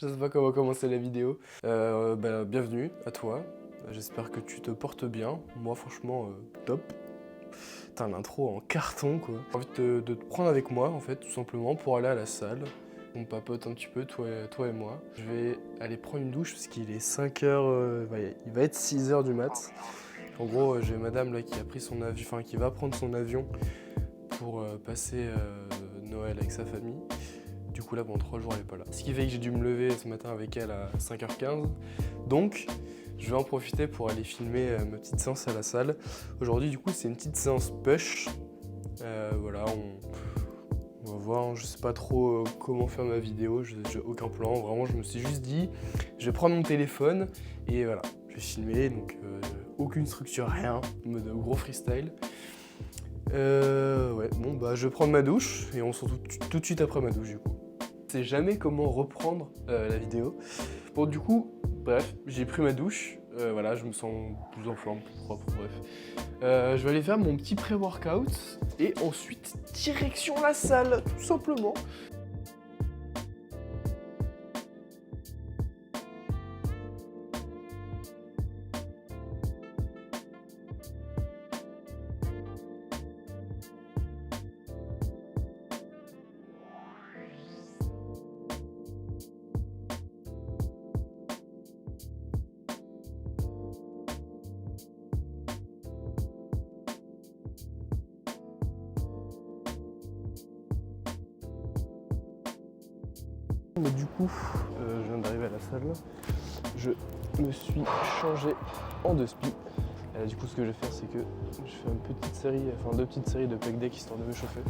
Je sais pas comment commencer la vidéo. Bienvenue à toi. J'espère que tu te portes bien. Moi, franchement, top. T'as un intro en carton, quoi. J'ai envie de te prendre avec moi, en fait, tout simplement, pour aller à la salle. On papote un petit peu, toi et moi. Je vais aller prendre une douche parce qu'il est 5h, il va être 6h du mat. En gros, j'ai madame là qui a pris son avion, enfin qui va prendre son avion pour passer Noël avec sa famille. Du coup là, pendant 3 jours, elle est pas là. Ce qui fait que j'ai dû me lever ce matin avec elle à 5h15. Donc, je vais en profiter pour aller filmer ma petite séance à la salle. Aujourd'hui, du coup, c'est une petite séance push. Voilà, on va voir. Je sais pas trop comment faire ma vidéo. J'ai aucun plan. Vraiment, je me suis juste dit, je vais prendre mon téléphone et voilà, je vais filmer. Donc, aucune structure, rien. En mode gros freestyle. Ouais, bon, bah, je vais prendre ma douche et on se retrouve tout de suite après ma douche, du coup. Je sais jamais comment reprendre la vidéo. Bon, du coup, bref, j'ai pris ma douche. Voilà, je me sens plus en forme, plus propre, bref. Je vais aller faire mon petit pré-workout et ensuite direction la salle, tout simplement. Mais du coup, je viens d'arriver à la salle. Je me suis changé en 2 spi. Du coup, ce que je vais faire, c'est que je fais deux petites séries de pec deck histoire de m'échauffer.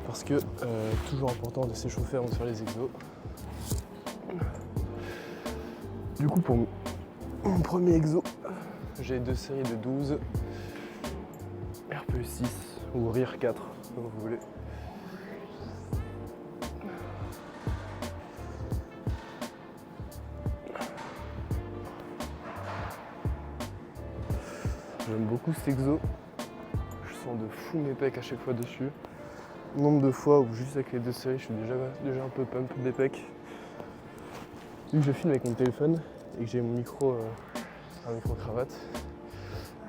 Parce que toujours important de s'échauffer avant de faire les exos. Du coup, pour mon premier exo, j'ai 2 séries de 12, RPE 6 ou RIR 4, comme vous voulez. J'aime beaucoup cet exo. Je sens de fou mes pecs à chaque fois dessus. Nombre de fois où juste avec les 2 séries, je suis déjà un peu pump des pecs. Vu que je filme avec mon téléphone et que j'ai mon micro, un micro cravate,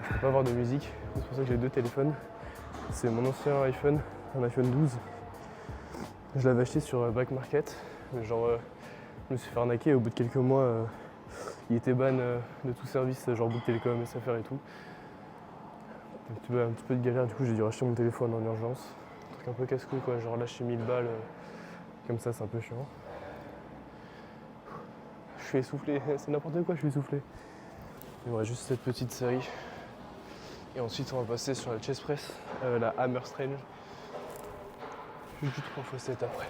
je peux pas avoir de musique. C'est pour ça que j'ai 2 téléphones. C'est mon ancien iPhone, un iPhone 12. Je l'avais acheté sur Back Market, mais genre je me suis fait arnaquer. Au bout de quelques mois, il était ban de tout service, genre Bouygues Télécom, SFR et tout. Un petit peu de galère, du coup j'ai dû racheter mon téléphone en urgence. Un truc un peu casse-couille quoi, genre lâcher 1000 balles, comme ça c'est un peu chiant. Je suis essoufflé, c'est n'importe quoi, je suis essoufflé. Il me reste juste cette petite série. Et ensuite on va passer sur la chest press, la hammer strange. Juste 3x7 après.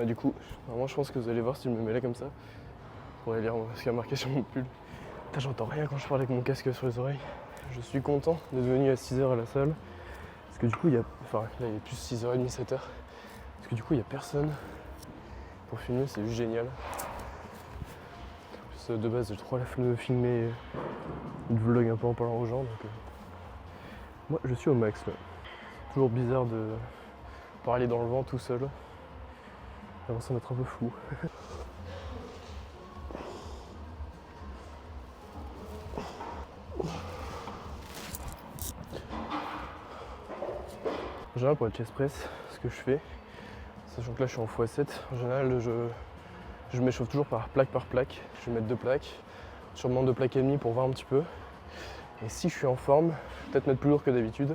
Du coup, vraiment je pense que vous allez voir si je me mets là comme ça. Pour aller lire ce qu'il y a marqué sur mon pull. Putain, j'entends rien quand je parle avec mon casque sur les oreilles. Je suis content d'être venu à 6h à la salle. Parce que du coup, là il est plus 6h30, 7h. Parce que du coup, il n'y a personne pour filmer, c'est juste génial. En plus, de base, j'ai trop la flemme de filmer une vlog un peu en parlant aux gens. Donc, moi, je suis au max là. Toujours bizarre de parler dans le vent tout seul. J'ai l'impression d'être un peu fou. En général, pour la chest press, ce que je fais, sachant que là je suis en x7, en général je m'échauffe toujours par plaque. Je vais mettre 2 plaques, sûrement 2 plaques et demie pour voir un petit peu. Et si je suis en forme, peut-être mettre plus lourd que d'habitude,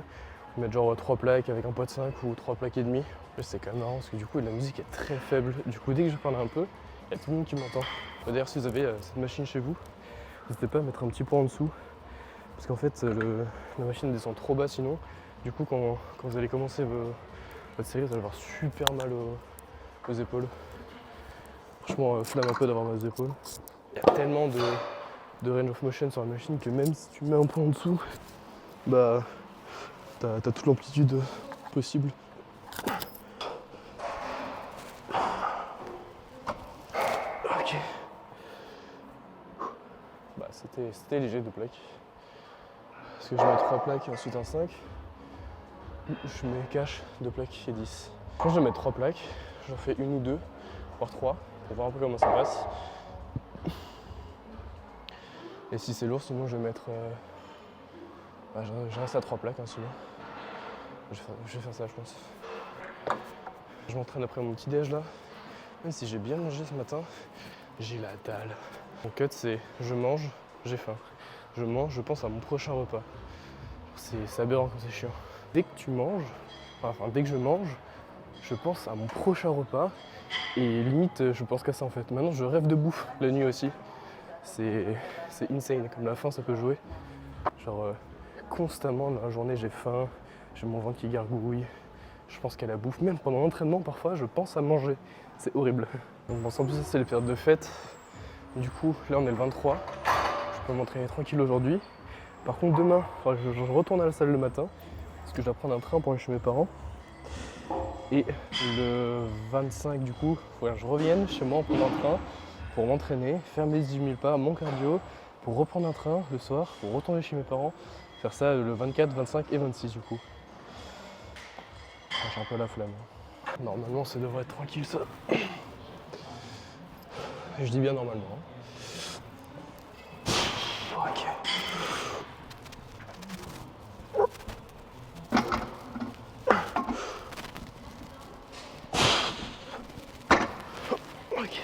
mettre genre 3 plaques avec un poids de 5 ou 3 plaques et demi. C'est quand même marrant parce que du coup la musique est très faible. Du coup dès que je parle un peu, il y a tout le monde qui m'entend. D'ailleurs si vous avez cette machine chez vous, n'hésitez pas à mettre un petit point en dessous. Parce qu'en fait la machine descend trop bas sinon. Du coup quand vous allez commencer votre série, vous allez avoir super mal aux épaules. Franchement flemme un peu d'avoir mal aux épaules. Il y a tellement de range of motion sur la machine que même si tu mets un point en dessous, bah t'as toute l'amplitude possible. Ok. Bah c'était léger de plaques. parce que je mets 3 plaques et ensuite un 5. Je mets cache 2 plaques et 10. Quand je vais mettre 3 plaques, j'en fais une ou deux, voire 3, pour voir un peu comment ça passe. Et si c'est lourd, sinon je vais mettre... je reste à 3 plaques, hein, sinon. Je vais faire ça, je pense. Je m'entraîne après mon petit déj là. Même si j'ai bien mangé ce matin, j'ai la dalle. Mon cut, c'est je mange, j'ai faim. Je mange, je pense à mon prochain repas. C'est aberrant quand c'est chiant. Dès que tu manges, enfin dès que je mange, je pense à mon prochain repas. Et limite, je pense qu'à ça en fait. Maintenant, je rêve de bouffe la nuit aussi. C'est insane, comme la faim ça peut jouer. Genre, constamment dans la journée, j'ai faim, j'ai mon ventre qui gargouille. Je pense qu'à la bouffe, même pendant l'entraînement parfois, je pense à manger. C'est horrible. Donc bon, sans plus, c'est les périodes de fête. Du coup, là on est le 23. Je peux m'entraîner tranquille aujourd'hui. Par contre, demain, je retourne à la salle le matin. Parce que je dois prendre un train pour aller chez mes parents. Et le 25, du coup, il faut que je revienne chez moi en prenant un train pour m'entraîner, faire mes 18 000 pas, mon cardio, pour reprendre un train le soir, pour retourner chez mes parents. Faire ça le 24, 25 et 26 du coup. J'ai un peu la flamme. Normalement, ça devrait être tranquille ça. Je dis bien normalement. Ok. Ok.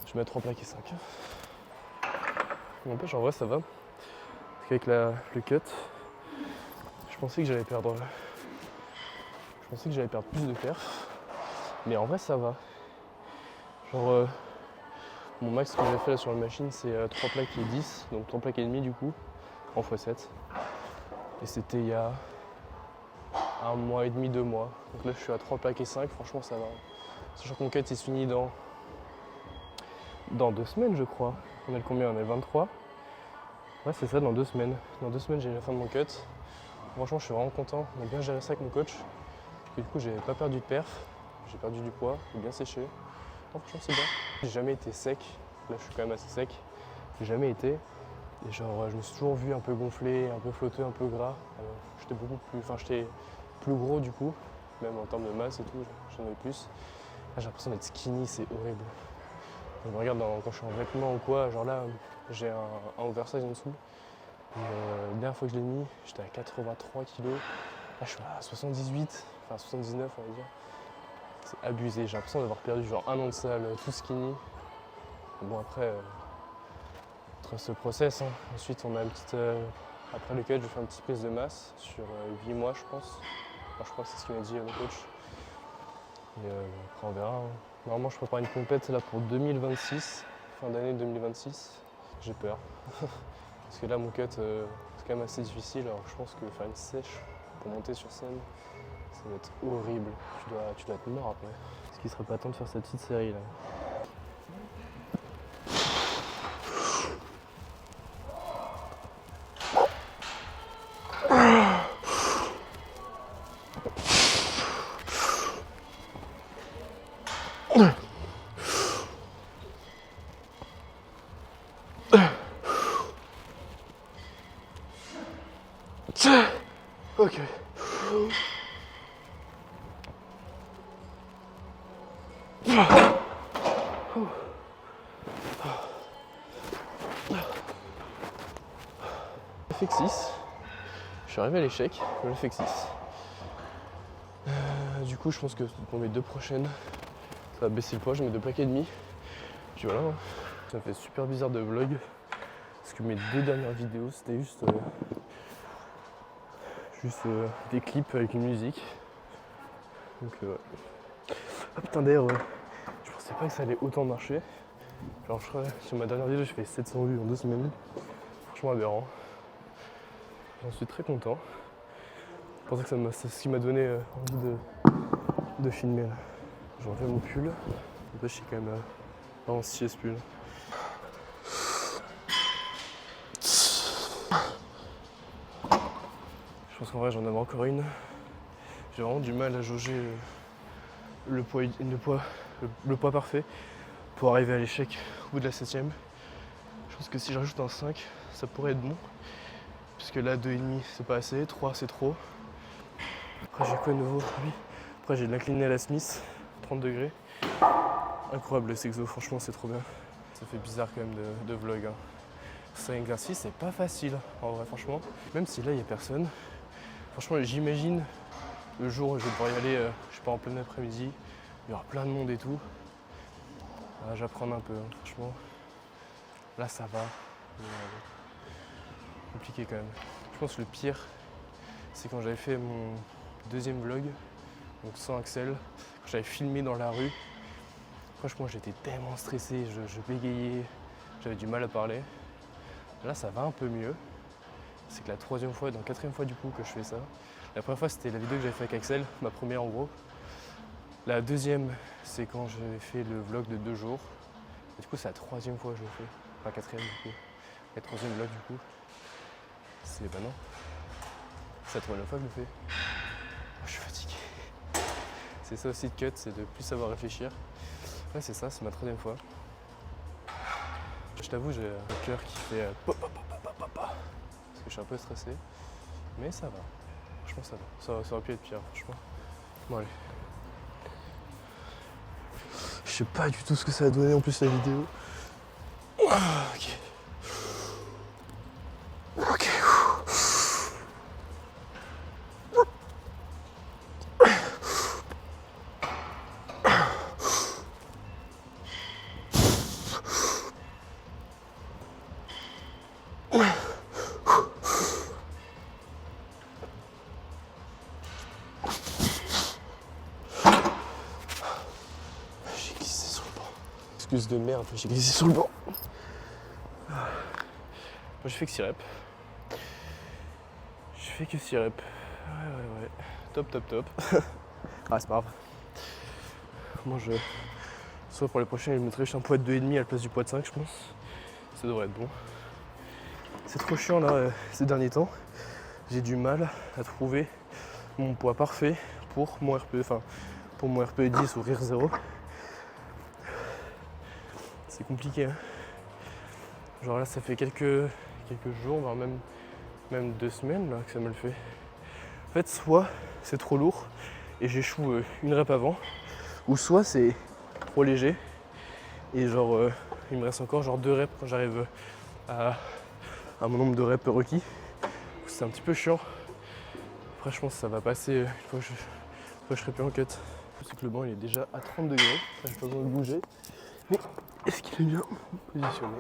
Je mets 3 plaques et 5. N'empêche, en vrai, ça va. Parce qu'avec le cut, je pensais que j'allais perdre. Plus de perf. Mais en vrai, ça va. Genre, mon max que j'ai fait là sur la machine, c'est 3 plaques et 10. Donc 3 plaques et demi du coup, en x7. Et c'était il y a 1 mois et demi, 2 mois. Donc là, je suis à 3 plaques et 5. Franchement, ça va. Sachant que mon cut, il se finit dans 2 semaines, je crois. On est le combien? On est le 23. Ouais, c'est ça, dans 2 semaines. Dans 2 semaines, j'ai la fin de mon cut. Franchement, je suis vraiment content. On a bien géré ça avec mon coach. Et du coup, j'ai pas perdu de perf. J'ai perdu du poids. J'ai bien séché. Non, franchement, c'est bien. J'ai jamais été sec. Là, je suis quand même assez sec. J'ai jamais été. Et genre, je me suis toujours vu un peu gonflé, un peu flotteux, un peu gras. J'étais j'étais plus gros du coup. Même en termes de masse et tout, j'en avais plus. Là, j'ai l'impression d'être skinny, c'est horrible. Je me regarde quand je suis en vêtements ou quoi, genre là, j'ai un oversize en dessous. La dernière fois que je l'ai mis, j'étais à 83 kg. Là, je suis à 78, enfin 79, on va dire. C'est abusé, j'ai l'impression d'avoir perdu genre 1 an de salle, tout skinny. Bon, après, entre ce process, hein. Ensuite, on a une petite. Après le cut, je fais une petite prise de masse sur 8 mois, je pense. Enfin, je crois que c'est ce qu'il m'a dit le coach. Et après, on verra. Hein. Normalement, je prépare une compète là pour 2026, fin d'année 2026. J'ai peur. Parce que là, mon cut, c'est quand même assez difficile. Alors, je pense que faire une sèche pour monter sur scène, ça va être horrible. Tu dois être mort après. Est-ce qu'il serait pas temps de faire cette petite série là? Ok. FX6. Je suis arrivé à l'échec, le FX6. Du coup, je pense que pour mes 2 prochaines, ça va baisser le poids, je mets 2 plaques et demi. Puis voilà. Ça me fait super bizarre de vlog. Parce que mes 2 dernières vidéos, c'était juste des clips avec une musique. Donc ah putain d'ailleurs, je pensais pas que ça allait autant marcher. Genre je crois sur ma dernière vidéo, je fais 700 vues en 2 semaines. Franchement aberrant. J'en suis très content. Je pensais que c'est ce qui m'a donné envie de filmer là. Je refais mon pull. En fait, je suis quand même vraiment stylé ce pull. Je pense qu'en vrai j'en avais encore une. J'ai vraiment du mal à jauger le poids parfait pour arriver à l'échec au bout de la 7ème. Je pense que si je rajoute un 5, ça pourrait être bon. Puisque là 2,5 c'est pas assez, 3 c'est trop. Après j'ai quoi de nouveau? Oui. Après j'ai de l'incliné à la Smith, 30 degrés. Incroyable le sexo, franchement c'est trop bien. Ça fait bizarre quand même de vlog. Hein. C'est un exercice, c'est pas facile en vrai franchement. Même si là il y a personne. Franchement j'imagine le jour où je vais devoir y aller, je sais pas en plein après-midi, il y aura plein de monde et tout. J'apprends un peu, hein, franchement. Là ça va. Mais, compliqué quand même. Je pense que le pire, c'est quand j'avais fait mon deuxième vlog, donc sans Axel, quand j'avais filmé dans la rue. Franchement, j'étais tellement stressé, je bégayais, j'avais du mal à parler. Là, ça va un peu mieux. C'est que la quatrième fois du coup que je fais ça. La première fois, c'était la vidéo que j'avais fait avec Axel, ma première en gros. La deuxième, c'est quand j'ai fait le vlog de 2 jours. Et du coup, c'est la troisième fois que je le fais. Enfin, quatrième du coup. La troisième vlog du coup. C'est non. C'est la troisième fois que je le fais. Oh, je suis fatigué. C'est ça aussi de cut, c'est de plus savoir réfléchir. Ouais, c'est ça, c'est ma troisième fois. Je t'avoue, j'ai un cœur qui fait parce que je suis un peu stressé. Mais ça va. Franchement, ça va. Ça aurait pu être pire, franchement. Bon, allez. Je sais pas du tout ce que ça a donné en plus la vidéo. Ok. Ok. J'ai glissé sur le banc. Excuse de merde, j'ai glissé sur le banc. Moi j'ai fait que 6 reps. Je fais que 6 reps. Ouais. Top. Ah c'est pas grave. Moi soit pour les prochains, je mettrai juste un poids de 2,5 à la place du poids de 5 je pense. Ça devrait être bon. C'est trop chiant là ces derniers temps. J'ai du mal à trouver mon poids parfait pour mon RPE, enfin pour mon RPE 10 ou RIR 0. C'est compliqué. Hein. Genre là ça fait quelques jours, voire même 2 semaines là, que ça me le fait. En fait soit c'est trop lourd et j'échoue une rep avant, ou soit c'est trop léger et genre il me reste encore genre 2 reps quand j'arrive à mon nombre de reps requis. C'est un petit peu chiant. Après je pense que ça va passer une fois que je serai plus en cut. C'est que le banc il est déjà à 30 degrés, j'ai pas besoin de bouger. Mais est-ce qu'il est bien positionné?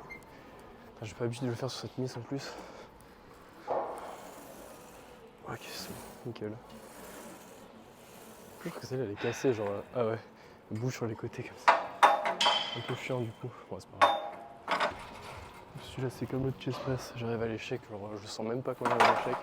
J'ai pas l'habitude de le faire sur cette mise en plus. Ok, c'est bon, nickel. Je trouve que celle-là elle est cassée, genre. Ah ouais, elle bouge sur les côtés comme ça. Un peu chiant du coup. Bon, c'est pas grave. Celui-là c'est comme l'autre chest press, j'arrive à l'échec, genre je sens même pas quand j'arrive à l'échec.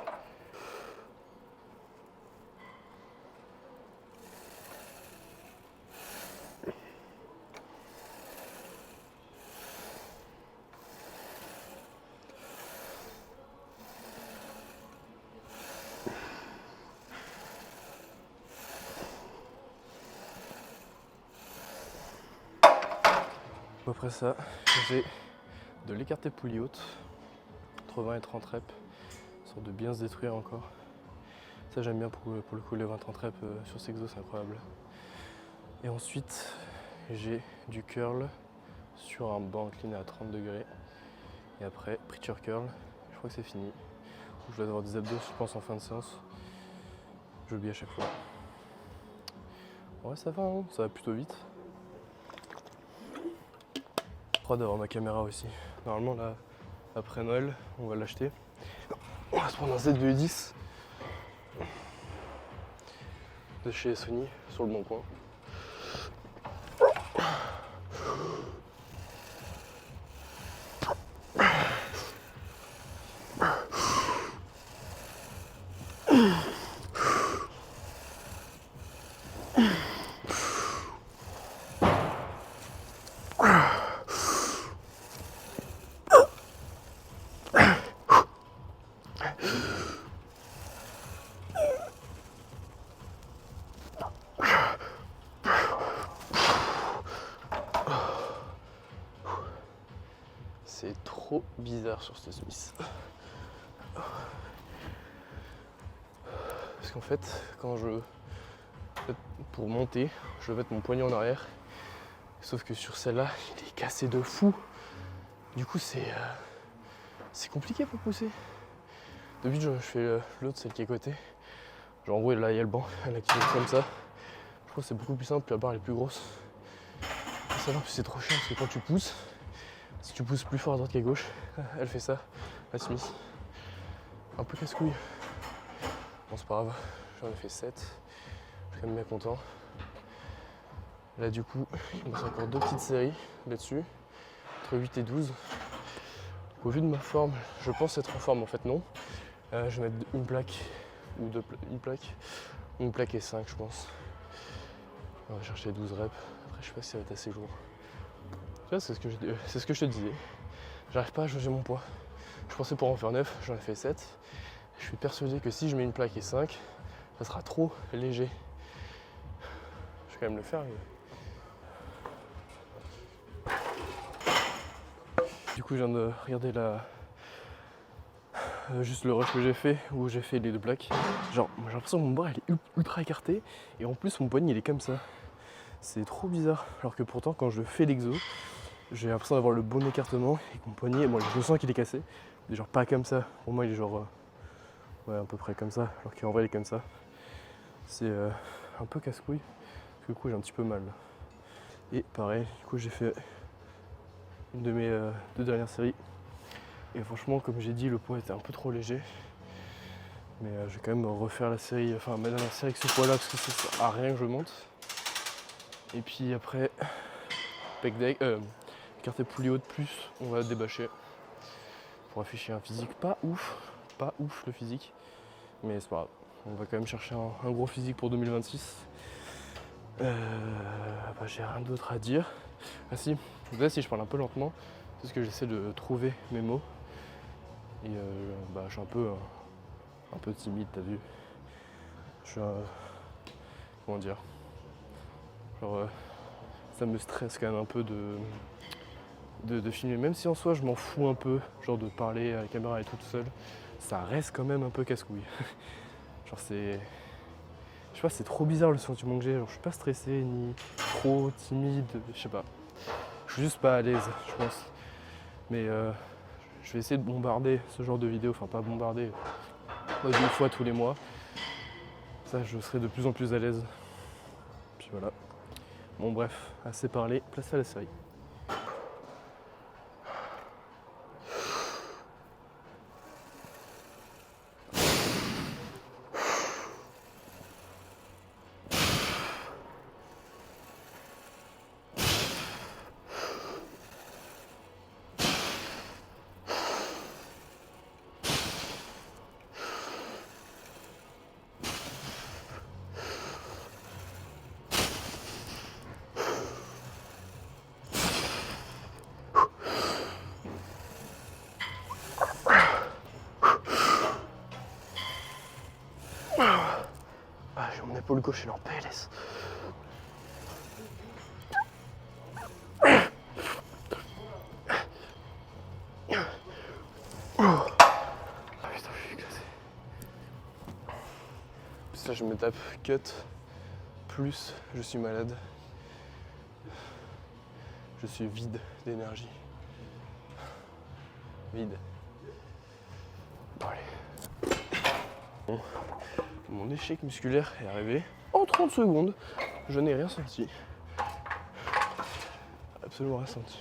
Après ça, j'ai de l'écarté poulie haute, entre 20 et 30 reps, histoire de bien se détruire encore. Ça j'aime bien pour le coup, les 20-30 reps sur ces exos, c'est incroyable. Et ensuite, j'ai du curl sur un banc incliné à 30 degrés. Et après, preacher curl, je crois que c'est fini. Je dois avoir des abdos, je pense, en fin de séance. J'oublie à chaque fois. Ouais, ça va, hein, ça va plutôt vite. D'avoir ma caméra aussi. Normalement là, après Noël, on va l'acheter. On va se prendre un Z210 de chez Sony sur le bon coin. C'est trop bizarre sur ce Smith. parce qu'en fait, pour monter, je vais mettre mon poignet en arrière. Sauf que sur celle-là, il est cassé de fou. Du coup, c'est compliqué pour pousser. D'habitude, je fais l'autre, celle qui est à côté. Genre, en gros, là, il y a le banc, elle a qui est comme ça. Je trouve que c'est beaucoup plus simple, puis la barre elle est plus grosse. Ça va, puis c'est trop chiant parce que quand tu pousses, si tu pousses plus fort à droite qu'à gauche, elle fait ça, la Smith. Un peu casse-couille. Bon, c'est pas grave, j'en ai fait 7. Je suis quand même bien content. Là, du coup, il me reste encore 2 petites séries là-dessus, entre 8 et 12. Au vu de ma forme, je pense être en forme, en fait, non. Je vais mettre une plaque, ou une plaque et 5, je pense. On va chercher 12 reps. Après, je sais pas si ça va être assez lourd. Tu vois, c'est ce que je te disais. J'arrive pas à jauger mon poids. Je pensais pour en faire 9, j'en ai fait 7. Je suis persuadé que si je mets une plaque et 5, ça sera trop léger. Je vais quand même le faire. Du coup, je viens de regarder juste le rush que j'ai fait, où j'ai fait les 2 plaques. Genre, j'ai l'impression que mon bras il est ultra écarté, et en plus mon poignet il est comme ça. C'est trop bizarre. Alors que pourtant, quand je fais l'exo, j'ai l'impression d'avoir le bon écartement, et que mon poignet, moi je sens qu'il est cassé. Il est genre pas comme ça. Pour moi, il est genre, ouais, à peu près comme ça, alors qu'en vrai il est comme ça. C'est un peu casse-couille, parce que du coup j'ai un petit peu mal. Et pareil, du coup j'ai fait une de mes 2 dernières séries. Et franchement, comme j'ai dit, le poids était un peu trop léger. Mais je vais quand même refaire la série, enfin ma dernière série avec ce poids là, parce que ça sert à rien que je monte. Et puis après, pec deck, écarté poulie haute plus, on va débâcher. Pour afficher un physique pas ouf le physique. Mais c'est pas grave, on va quand même chercher un gros physique pour 2026. J'ai rien d'autre à dire. Ah si, là si je parle un peu lentement, c'est parce que j'essaie de trouver mes mots. Et je suis un peu timide, t'as vu. Je suis comment dire, genre ça me stresse quand même un peu de filmer, même si en soi je m'en fous un peu, genre de parler à la caméra et tout seul, ça reste quand même un peu casse-couille. Genre je sais pas, c'est trop bizarre le sentiment que j'ai, genre je suis pas stressé ni trop timide, je sais pas. Je suis juste pas à l'aise, je pense. Mais je vais essayer de bombarder ce genre de vidéos, enfin pas bombarder, 2 fois tous les mois. Ça, je serai de plus en plus à l'aise. Puis voilà. Bon bref, assez parlé, place à la série. J'ai mon épaule gauche, elle est en PLS. Ah putain, je suis cassé. Ça, je me tape cut, plus je suis malade. Je suis vide d'énergie. Vide. Bon, allez. Bon. Mon échec musculaire est arrivé en 30 secondes. Je n'ai rien senti. Absolument rien senti.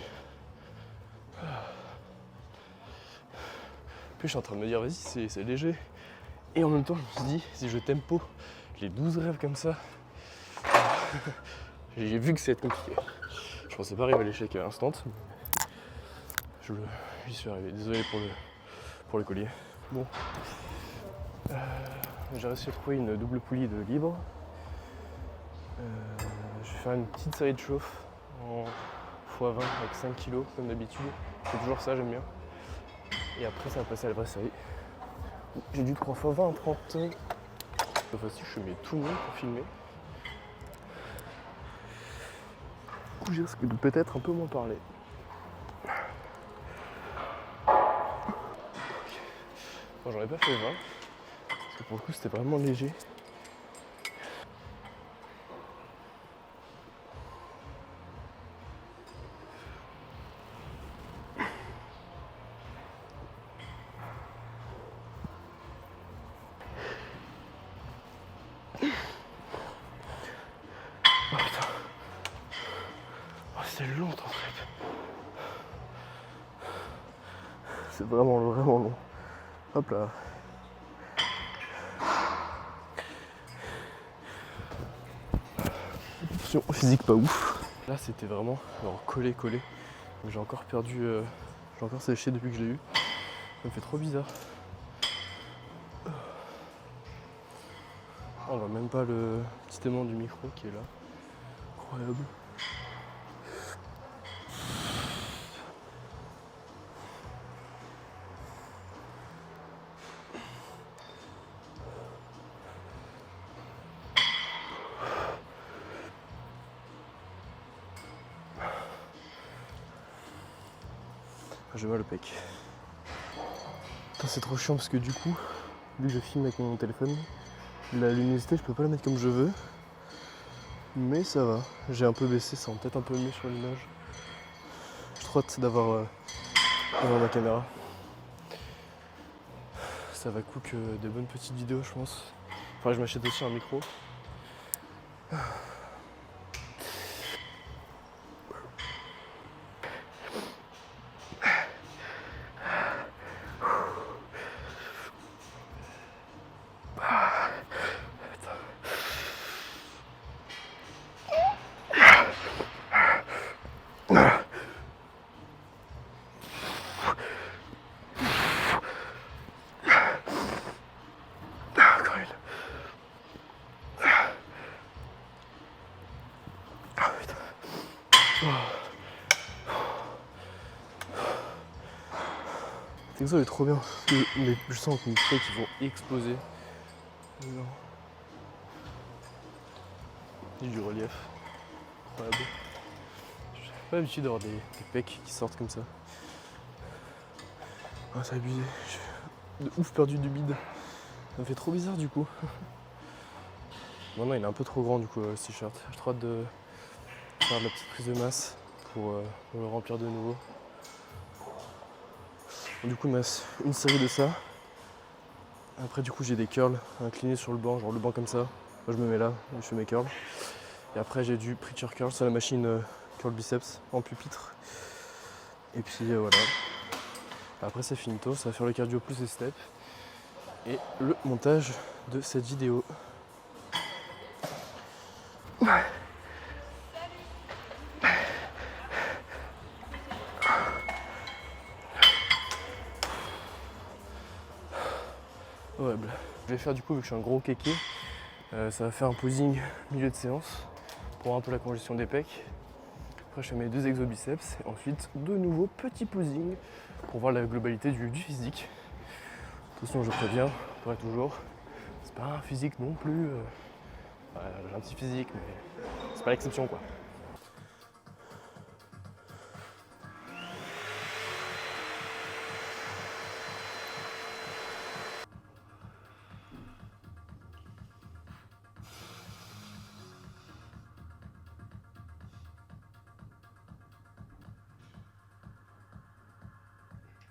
Puis je suis en train de me dire, vas-y, c'est léger. Et en même temps, je me suis dit, si je tempo les 12 rêves comme ça, j'ai vu que c'était compliqué. Je pensais pas arriver à l'échec à l'instant. J'y suis arrivé. Désolé pour le collier. Bon. J'ai réussi à trouver une double poulie de libre. Je vais faire une petite série de chauffe en x20 avec 5 kg comme d'habitude. C'est toujours ça, j'aime bien. Et après ça va passer à la vraie série. J'ai dû 3 x 20 en 30. Cette fois-ci je mets tout le monde pour filmer. Du coup je risque de peut-être un peu moins parler. Bon, j'en ai pas fait 20. Parce que pour le coup c'était vraiment léger. c'est long en fait. C'est vraiment long. Hop là. Option physique pas ouf. Là c'était vraiment genre collé. Donc j'ai encore perdu, j'ai encore séché depuis que je l'ai eu. Ça me fait trop bizarre. On voit même pas le petit aimant du micro qui est là. Incroyable. J'ai mal au pec. C'est trop chiant parce que du coup, vu que je filme avec mon téléphone, la luminosité je peux pas la mettre comme je veux. Mais ça va, j'ai un peu baissé, ça rend peut-être un peu mieux sur l'image. J'ai trop hâte d'avoir ma caméra. Ça va cook des bonnes petites vidéos je pense. Enfin je m'achète aussi un micro. L'exo est trop bien, mais je sens que mes pecs ils vont exploser. Non. J'ai du relief. Incroyable. J'ai pas l'habitude d'avoir des pecs qui sortent comme ça. Ah, c'est abusé. J'ai de ouf perdu du bide. Ça me fait trop bizarre du coup. Maintenant il est un peu trop grand du coup ce t-shirt. J'ai trop hâte de faire de la petite prise de masse pour le remplir de nouveau. Du coup il me reste une série de ça. Après du coup j'ai des curls inclinés sur le banc, genre le banc comme ça. Moi je me mets là, je fais mes curls. Et après j'ai du preacher curl, c'est la machine curl biceps en pupitre. Et puis voilà. Après c'est finito, ça va faire le cardio plus les steps. Et le montage de cette vidéo. Ouais, je vais faire du coup, vu que je suis un gros kéké, ça va faire un posing milieu de séance pour avoir un peu la congestion des pecs. Après je fais mes 2 exos biceps et ensuite de nouveau petit posing pour voir la globalité du physique. Attention je préviens, pour être toujours, c'est pas un physique non plus, j'ai un petit physique mais c'est pas l'exception quoi.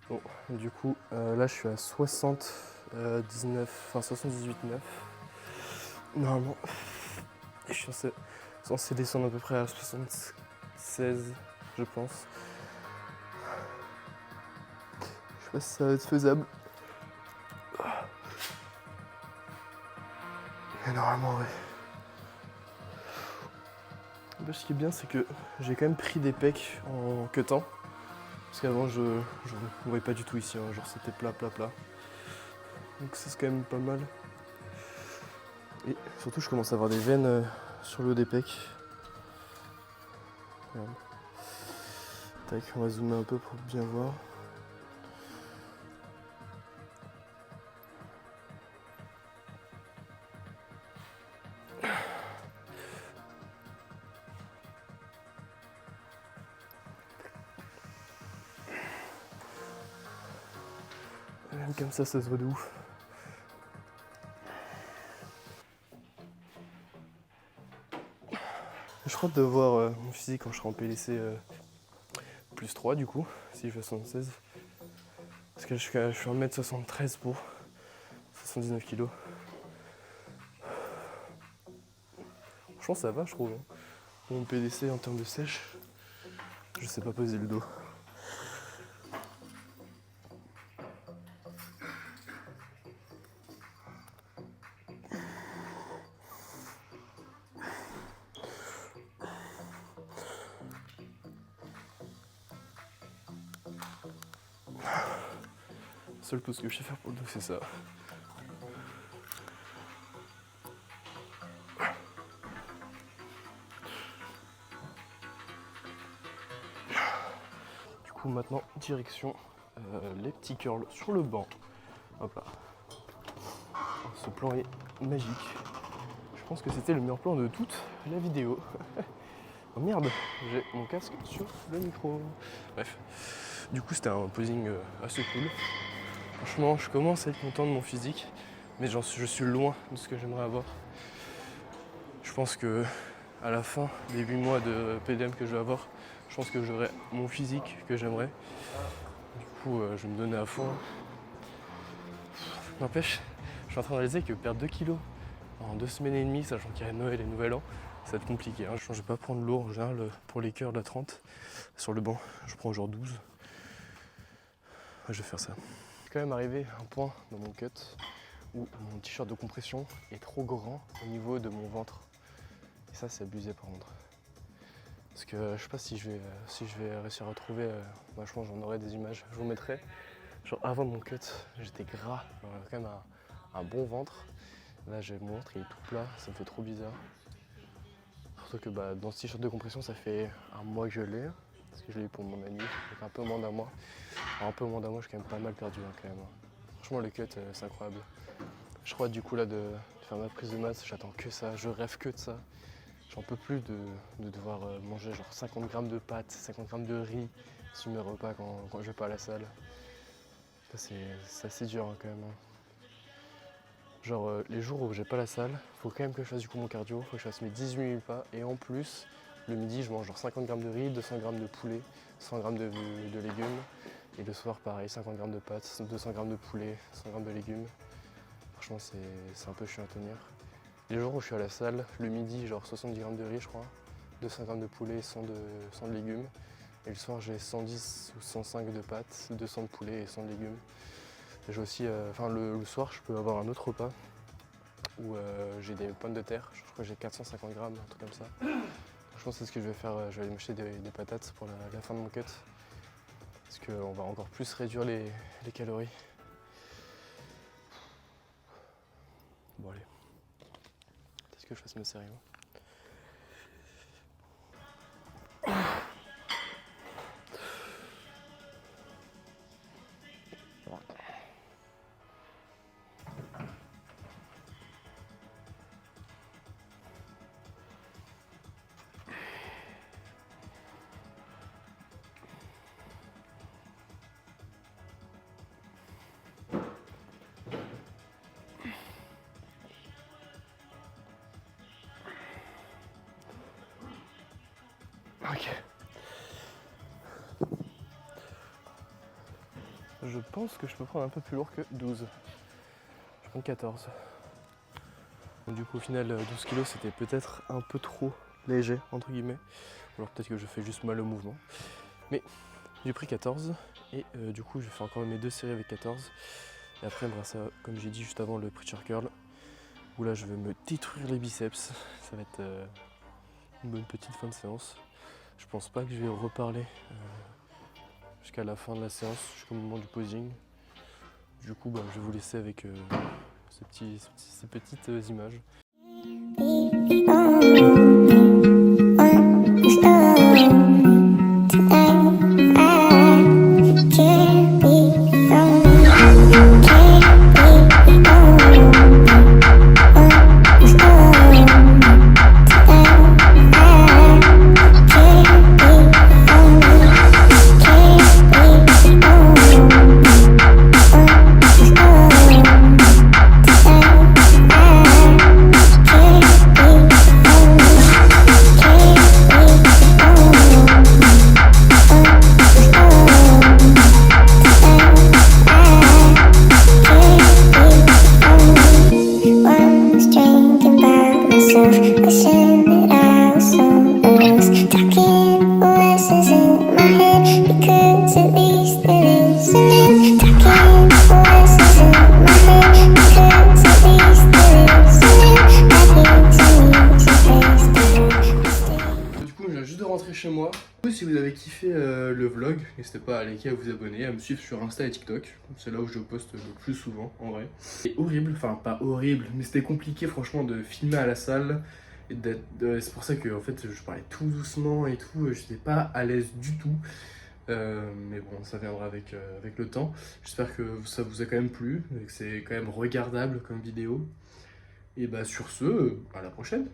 Bon, du coup, là je suis à 78,9. Normalement, je suis censé descendre à peu près à 76, je pense. Je sais pas si ça va être faisable. Mais normalement, ouais. Ce qui est bien, c'est que j'ai quand même pris des pecs en cuttant. Parce qu'avant, je ne voyais pas du tout ici, hein. Genre c'était plat. Donc ça, c'est quand même pas mal. Et surtout, je commence à avoir des veines sur le haut des pecs. Regarde. Tac, on va zoomer un peu pour bien voir. Même comme ça se voit de ouf. Je crois de voir mon physique quand je serai en PLC plus 3 du coup, si je fais 76. Parce que je suis 1m73 pour 79 kg. Franchement ça va je trouve. Hein. Mon PDC en termes de sèche, Je sais pas poser le dos. La seule pose que je sais faire pour le dos, c'est ça. Du coup, maintenant, direction les petits curls sur le banc. Hop là. Ce plan est magique. Je pense que c'était le meilleur plan de toute la vidéo. Oh merde, j'ai mon casque sur le micro. Bref, du coup c'était un posing assez cool. Franchement, je commence à être content de mon physique, mais je suis loin de ce que j'aimerais avoir. Je pense que à la fin des 8 mois de PDM que je vais avoir, je pense que j'aurai mon physique que j'aimerais. Du coup, je vais me donner à fond. N'empêche, je suis en train de réaliser que perdre 2 kilos en 2 semaines et demie, sachant qu'il y a Noël et Nouvel An, ça va être compliqué. Hein. Je vais pas prendre lourd en général pour les curls à 30 sur le banc. Je prends genre 12. Je vais faire ça. Je suis quand même arrivé à un point dans mon cut où mon t-shirt de compression est trop grand au niveau de mon ventre. Et ça, c'est abusé par contre. Parce que je sais pas si je vais réussir à retrouver. Je pense j'en aurai des images. Je vous mettrai. Genre avant mon cut, j'étais gras. J'avais quand même un bon ventre. Là, mon ventre il est tout plat. Ça me fait trop bizarre. Surtout que dans ce t-shirt de compression, ça fait un mois que je l'ai. Parce que je l'ai eu pour mon ami. Donc un peu moins d'un mois. Alors, un peu moins d'un mois, je suis quand même pas mal perdu quand même. Franchement, le cut, c'est incroyable. Je crois du coup là de faire ma prise de masse, j'attends que ça. Je rêve que de ça. J'en peux plus de devoir manger genre 50 grammes de pâtes, 50 grammes de riz sur mes repas quand je vais pas à la salle. C'est assez dur hein, quand même. Genre les jours où j'ai pas la salle, faut quand même que je fasse du coup mon cardio, faut que je fasse mes 18 000 pas et en plus le midi je mange genre 50 grammes de riz, 200 grammes de poulet, 100 grammes de légumes et le soir pareil 50 grammes de pâtes, 200 grammes de poulet, 100 grammes de légumes. Franchement c'est un peu chiant à tenir. Les jours où je suis à la salle, le midi genre 70 grammes de riz je crois, 200 grammes de poulet, 100 de légumes et le soir j'ai 110 ou 105 de pâtes, 200 de poulet et 100 de légumes. J'ai aussi, le soir, je peux avoir un autre repas où j'ai des pommes de terre. Je crois que j'ai 450 grammes, un truc comme ça. Je pense que c'est ce que je vais faire. Je vais aller m'acheter des patates pour la fin de mon cut. Parce qu'on va encore plus réduire les calories. Bon allez. Est-ce que je fasse ma série hein. Ok. Je pense que je peux prendre un peu plus lourd que 12. Je prends 14. Donc du coup au final 12 kg c'était peut-être un peu trop léger entre guillemets. Ou alors peut-être que je fais juste mal au mouvement. Mais j'ai pris 14 et du coup je vais faire encore mes 2 séries avec 14. Et après on verra ça comme j'ai dit juste avant le preacher curl. Où là je vais me détruire les biceps. Ça va être une bonne petite fin de séance. Je pense pas que je vais reparler jusqu'à la fin de la séance, jusqu'au moment du posing. Du coup, je vais vous laisser avec ces petites images. coup, si vous avez kiffé le vlog, n'hésitez pas à liker, à vous abonner, à me suivre sur Insta et TikTok. C'est là où je poste le plus souvent, en vrai. C'est horrible, enfin pas horrible, mais c'était compliqué franchement de filmer à la salle. C'est pour ça que en fait, je parlais tout doucement et tout, j'étais pas à l'aise du tout. Mais bon, ça viendra avec le temps. J'espère que ça vous a quand même plu, et que c'est quand même regardable comme vidéo. Et bah sur ce, à la prochaine.